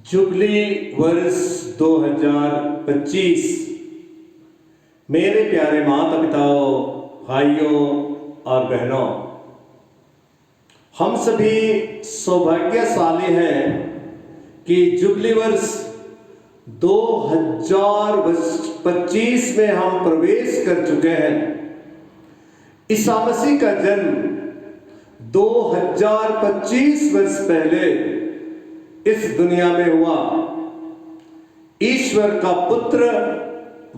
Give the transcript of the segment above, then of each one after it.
Jubilee वर्ष 2025। मेरे प्यारे माता पिताओं, भाइयों और बहनों, हम सभी सौभाग्यशाली हैं कि जुबली वर्ष 2025 में हम प्रवेश कर चुके हैं। ईसा मसीह का जन्म 2025 वर्ष पहले इस दुनिया में हुआ। ईश्वर का पुत्र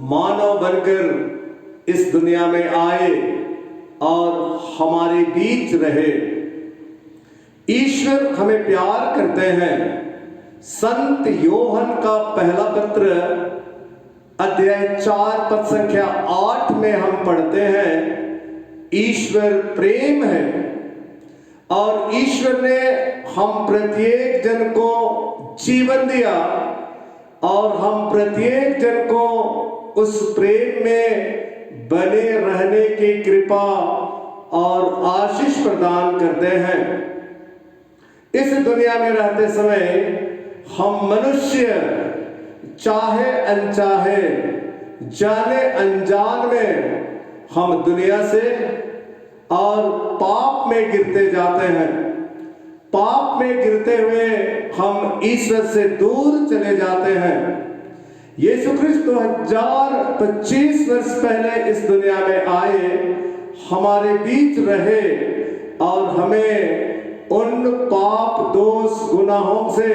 मानव बनकर इस दुनिया में आए और हमारे बीच रहे। ईश्वर हमें प्यार करते हैं। संत योहन का पहला पत्र अध्याय 4 पद संख्या 8 में हम पढ़ते हैं, ईश्वर प्रेम है और ईश्वर ने हम प्रत्येक जन को जीवन दिया और हम प्रत्येक जन को उस प्रेम में बने रहने की कृपा और आशीष प्रदान करते हैं। इस दुनिया में रहते समय हम मनुष्य चाहे अनचाहे, जाने अनजान में हम दुनिया से और पाप में गिरते जाते हैं। पाप में गिरते हुए हम ईश्वर से दूर चले जाते हैं। यीशु ख्रिस्त 2025 वर्ष पहले इस दुनिया में आए, हमारे बीच रहे और हमें उन पाप दोष गुनाहों से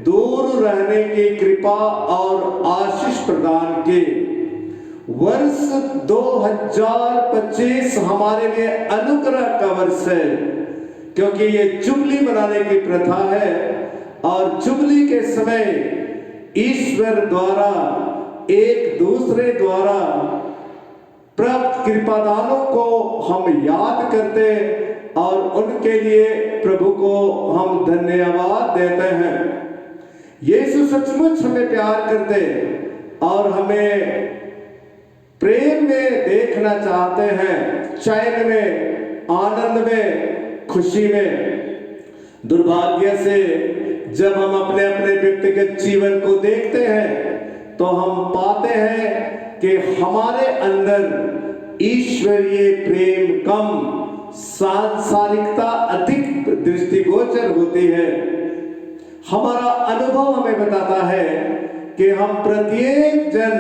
दूर रहने की कृपा और आशीष प्रदान की। वर्ष 2025 हमारे लिए अनुग्रह का वर्ष है, क्योंकि ये जुबली मनाने की प्रथा है और जुबली के समय ईश्वर द्वारा एक दूसरे द्वारा प्राप्त कृपादानों को हम याद करते और उनके लिए प्रभु को हम धन्यवाद देते हैं। यीशु सचमुच हमें प्यार करते और हमें प्रेम में देखना चाहते हैं, चैन में, आनंद में, खुशी में। दुर्भाग्य से जब हम अपने अपने व्यक्तिगत जीवन को देखते हैं तो हम पाते हैं कि हमारे अंदर ईश्वरीय प्रेम कम, सांसारिकता अधिक दृष्टिगोचर होती है। हमारा अनुभव हमें बताता है कि हम प्रत्येक जन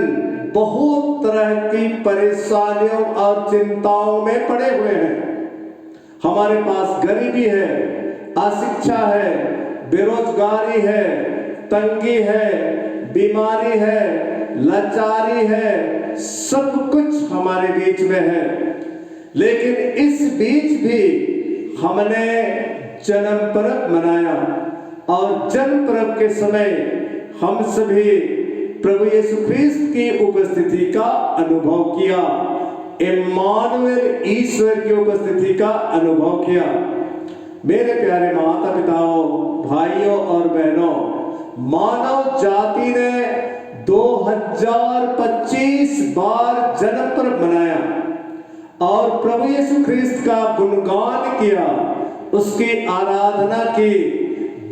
बहुत तरह की परेशानियों और चिंताओं में पड़े हुए हैं। हमारे पास गरीबी है, अशिक्षा है, बेरोजगारी है, तंगी है, बीमारी है, लाचारी है, सब कुछ हमारे बीच में है। लेकिन इस बीच भी हमने जन्म पर्व मनाया और जन्म पर्व के समय हम सभी प्रभु यीशु ख्रिस्त की उपस्थिति का अनुभव किया। इम्मानुएल, ईश्वर की उपस्थिति का अनुभव किया। मेरे प्यारे माता पिताओं, भाइयों और बहनों, मानव जाति ने 2025 बार जन्म पर्व मनाया और प्रभु यीशु ख्रिस्त का गुणगान किया, उसकी आराधना की,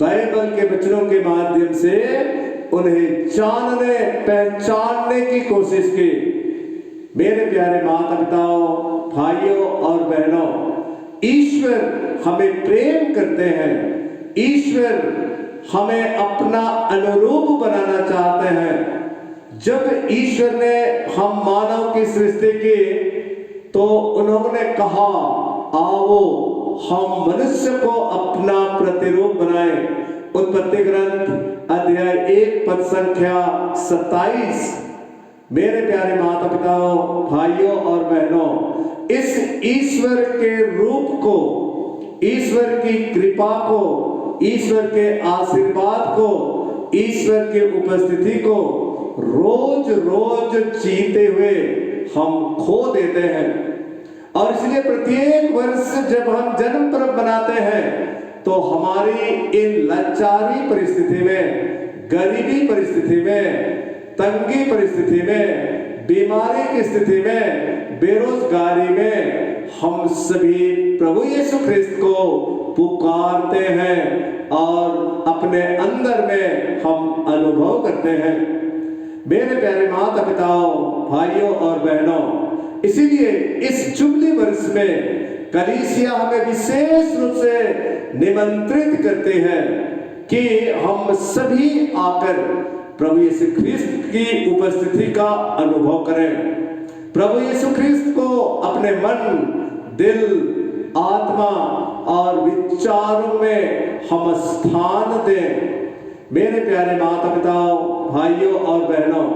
बाइबल के वचनों के माध्यम से उन्हें जानने पहचानने की कोशिश की। मेरे प्यारे माता पिताओं, भाइयों और बहनों, ईश्वर हमें प्रेम करते हैं। ईश्वर हमें अपना अनुरूप बनाना चाहते हैं। जब ईश्वर ने हम मानव की सृष्टि की तो उन्होंने कहा, आओ हम मनुष्य को अपना प्रतिरूप बनाएं। उत्पत्ति ग्रंथ अध्याय 1 पद संख्या 27। मेरे प्यारे माता पिताओं, भाइयों और बहनों, इस ईश्वर के रूप को, ईश्वर की कृपा को, ईश्वर के आशीर्वाद को, ईश्वर की उपस्थिति को रोज रोज जीते हुए हम खो देते हैं। और इसलिए प्रत्येक वर्ष जब हम जन्म पर्व मनाते हैं तो हमारी इन लाचारी परिस्थिति में, गरीबी परिस्थिति में, तंगी परिस्थिति में, बीमारी की स्थिति में, बेरोजगारी में हम सभी प्रभु यीशु ख्रिस्त को पुकारते हैं और अपने अंदर में हम अनुभव करते हैं। मेरे प्यारे माता पिताओं, भाइयों और बहनों, इसीलिए इस जुबली वर्ष में कलीसिया हमें विशेष रूप से निमंत्रित करते हैं कि हम सभी आकर प्रभु यीशु ख्रिस्त की उपस्थिति का अनुभव करें। प्रभु यीशु ख्रिस्त को अपने मन, दिल, आत्मा और विचारों में हम स्थान दें। मेरे प्यारे माता पिताओं, भाइयों और बहनों,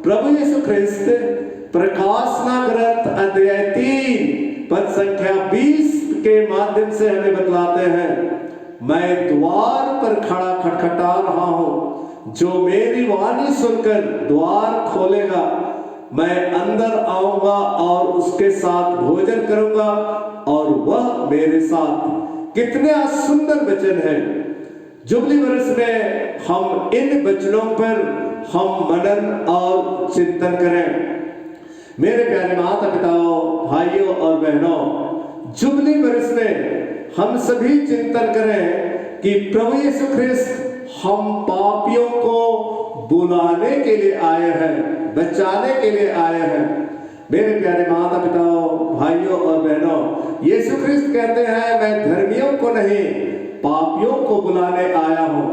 प्रभु यीशु ख्रिस्त प्रकाशना ग्रंथ अध्याय 3 पद संख्या 20 के माध्यम से हमें बतलाते हैं, मैं द्वार पर खड़ा खटखटा रहा हूं, जो मेरी वाणी सुनकर द्वार खोलेगा, मैं अंदर आऊंगा और उसके साथ भोजन करूंगा और वह मेरे साथ। कितने सुंदर वचन है। जुबली वर्ष में हम इन वचनों पर हम मनन और चिंतन करें। मेरे प्यारे माता पिताओं, भाइयों और बहनों, जुबली वर्ष में हम सभी चिंतन करें कि प्रभु यीशु ख्रिस्त हम पापियों को बुलाने के लिए आए हैं, बचाने के लिए आए हैं। मेरे प्यारे माता पिताओं, भाइयों और बहनों, यीशु ख्रिस्त कहते हैं, मैं धर्मियों को नहीं पापियों को बुलाने आया हूं।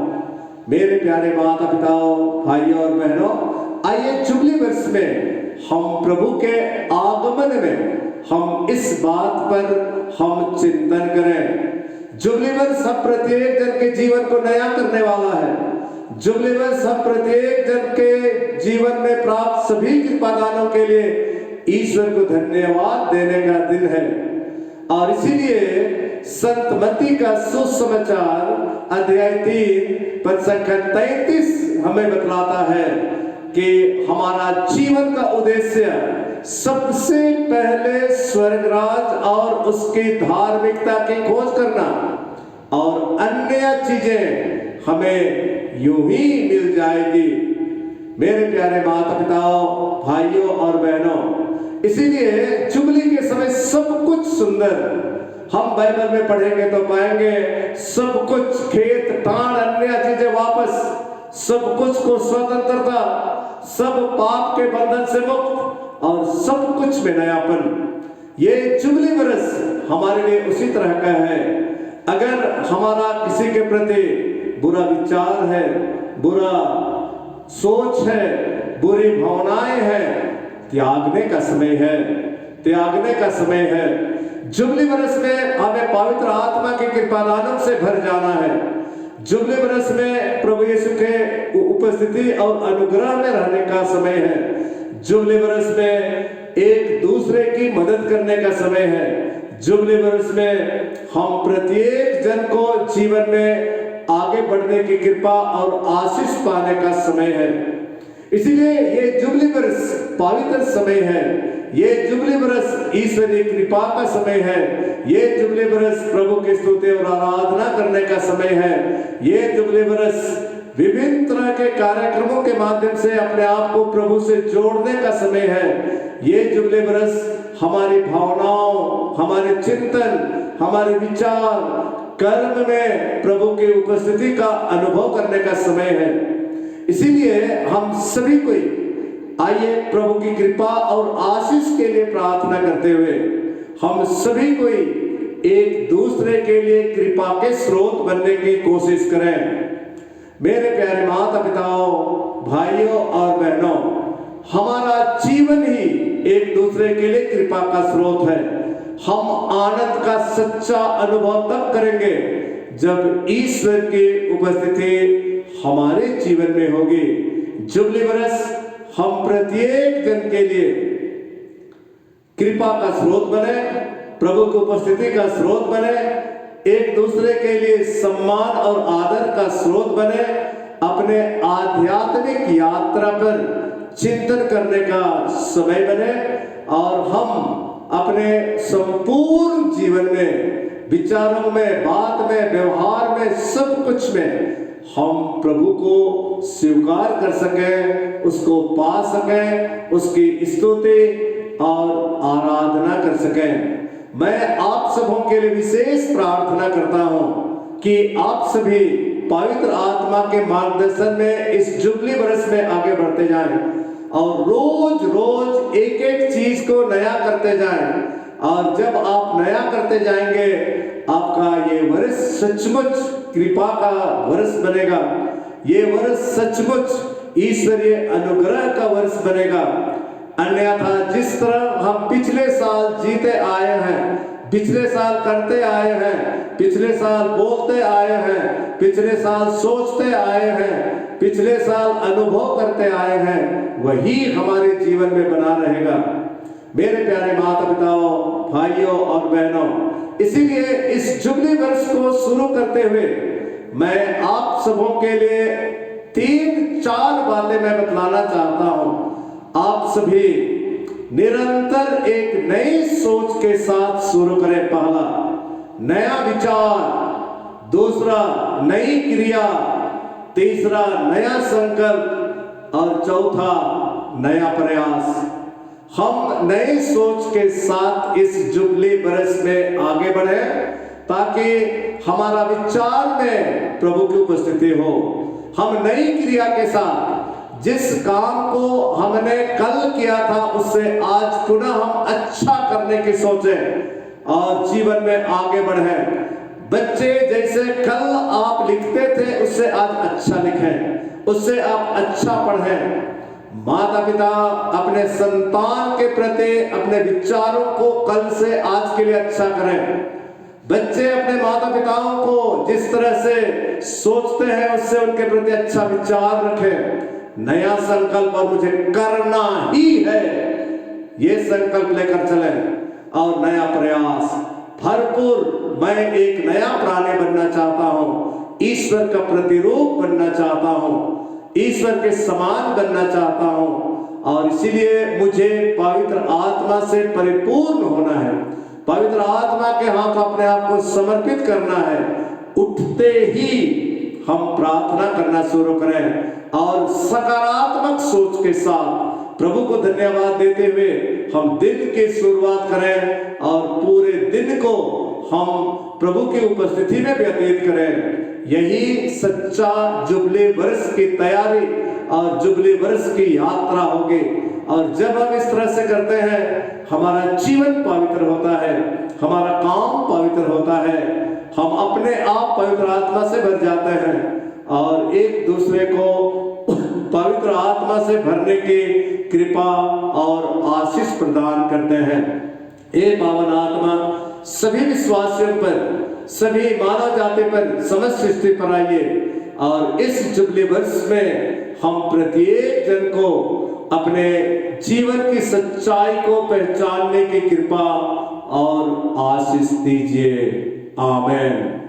मेरे प्यारे माता पिताओं, भाइयों और बहनों, आइए जुबली वर्ष में हम प्रभु के आगमन में हम इस बात पर हम चिंतन करें। जुबली वर्ष सब प्रत्येक जन के जीवन को नया करने वाला है। जुबली वर्ष सब प्रत्येक जन के जीवन में प्राप्त सभी कृपादानों के लिए ईश्वर को धन्यवाद देने का दिन है। और इसीलिए संत मत्ती का सुसमाचार अध्याय 3 पद संख्या 33 हमें बतलाता है कि हमारा जीवन का उद्देश्य सबसे पहले स्वर्गराज और उसकी धार्मिकता की खोज करना, और अन्य चीजें हमें यूं ही मिल जाएगी। मेरे प्यारे माता पिताओं, भाइयों और बहनों, इसीलिए जुबली के समय सब कुछ सुंदर, हम बाइबल में पढ़ेंगे तो पाएंगे सब कुछ, खेत ताड़ अन्य चीजें वापस, सब कुछ को स्वतंत्रता, सब पाप के बंधन से मुक्त और सब कुछ में नयापन। ये जुबली वर्ष हमारे लिए उसी तरह का है। अगर हमारा किसी के प्रति बुरा विचार है, बुरा सोच है, बुरी भावनाएं हैं, त्यागने का समय है, त्यागने का समय है। जुबली वर्ष में हमें पवित्र आत्मा के कृपादानों से भर जाना है। जुबली वर्ष में प्रभु यीशु के उपस्थिति और अनुग्रह में रहने का समय है। जुबली वर्ष में एक दूसरे की मदद करने का समय है। जुबली वर्ष में हम प्रत्येक जन को जीवन में आगे बढ़ने की कृपा और आशीष पाने का समय है। इसीलिए ये जुबली वर्ष पवित्र समय है। ये जुबली वर्ष ईश्वरीय कृपा का समय है। ये जुबली वर्ष प्रभु की स्तुति और आराधना करने का समय है। ये जुबली वर्ष विभिन्न तरह के कार्यक्रमों के माध्यम से अपने आप को प्रभु से जोड़ने का समय है। ये जुबली वर्ष हमारी भावनाओं, हमारे चिंतन, हमारे विचार, कर्म में प्रभु की उपस्थिति का अनुभव करने का समय है। इसीलिए हम सभी को आइए प्रभु की कृपा और आशीष के लिए प्रार्थना करते हुए हम सभी को एक दूसरे के लिए कृपा के स्रोत बनने की कोशिश करें। मेरे प्यारे माता पिताओं, भाइयों और बहनों, हमारा जीवन ही एक दूसरे के लिए कृपा का स्रोत है। हम आनंद का सच्चा अनुभव तब करेंगे जब ईश्वर की उपस्थिति हमारे जीवन में होगी। जुबली वर्ष हम प्रत्येक जन के लिए कृपा का स्रोत बने, प्रभु की उपस्थिति का स्रोत बने, एक दूसरे के लिए सम्मान और आदर का स्रोत बने, अपने आध्यात्मिक यात्रा पर चिंतन करने का समय बने और हम अपने संपूर्ण जीवन में, विचारों में, बात में, व्यवहार में, सब कुछ में हम प्रभु को स्वीकार कर सकें, उसको पा सकें, उसकी स्तुति और आराधना कर सकें। मैं आप सबों के लिए विशेष प्रार्थना करता हूं कि आप सभी पवित्र आत्मा के मार्गदर्शन में इस जुबली वर्ष में आगे बढ़ते जाएं और रोज रोज एक एक चीज को नया करते जाएं। और जब आप नया करते जाएंगे, आपका ये वर्ष सचमुच कृपा का वर्ष बनेगा। ये वर्ष सचमुच ईश्वरीय अनुग्रह का वर्ष बनेगा। अन्यथा जिस तरह हम पिछले साल जीते आए हैं, पिछले साल करते आए हैं, पिछले साल बोलते आए हैं, पिछले साल सोचते आए हैं, पिछले साल अनुभव करते आए हैं, वही हमारे जीवन में बना रहेगा। मेरे प्यारे माता पिताओं, भाइयों और बहनों, इसीलिए इस जुबली वर्ष को शुरू करते हुए मैं आप सबों के लिए 3-4 बातें मैं बतलाना चाहता हूं। आप सभी निरंतर एक नई सोच के साथ शुरू करें। पहला, नया विचार। दूसरा, नई क्रिया। तीसरा, नया संकल्प। और चौथा, नया प्रयास। हम नई सोच के साथ इस जुबली वर्ष में आगे बढ़े ताकि हमारा विचार में प्रभु की उपस्थिति हो। हम नई क्रिया के साथ जिस काम को हमने कल किया था उससे आज पुनः हम अच्छा करने की सोचें और जीवन में आगे बढ़े। बच्चे जैसे कल आप लिखते थे उससे आज अच्छा लिखें, उससे आप अच्छा पढ़ें। माता पिता अपने संतान के प्रति अपने विचारों को कल से आज के लिए अच्छा करें। बच्चे अपने माता पिताओं को जिस तरह से सोचते हैं उससे उनके प्रति अच्छा विचार रखें। नया संकल्प और मुझे करना ही है, ये संकल्प लेकर चलें। और नया प्रयास भरपूर। मैं एक नया प्राणी बनना चाहता हूं, ईश्वर का प्रतिरूप बनना चाहता हूं, ईश्वर के समान बनना चाहता हूं। और इसीलिए मुझे पवित्र आत्मा से परिपूर्ण होना है, पवित्र आत्मा के हाथ अपने आप को समर्पित करना है। उठते ही हम प्रार्थना करना शुरू करें और सकारात्मक सोच के साथ प्रभु को धन्यवाद देते हुए हम दिन की शुरुआत करें और पूरे दिन को हम प्रभु की उपस्थिति में व्यतीत करें। यही सच्चा जुबली वर्ष की तैयारी और जुबली वर्ष की यात्रा होगी। और जब हम इस तरह से करते हैं, हमारा जीवन पवित्र होता है, हमारा काम पवित्र होता है, हम अपने आप पवित्र आत्मा से भर जाते हैं और एक दूसरे को पवित्र आत्मा से भरने की कृपा और आशीष प्रदान करते हैं। हे पावन आत्मा, सभी विश्वासियों पर, सभी मानव जाति पर, समस्त सृष्टि पर आइए और इस जुबली वर्ष में हम प्रत्येक जन को अपने जीवन की सच्चाई को पहचानने की कृपा और आशीष दीजिए। आमीन।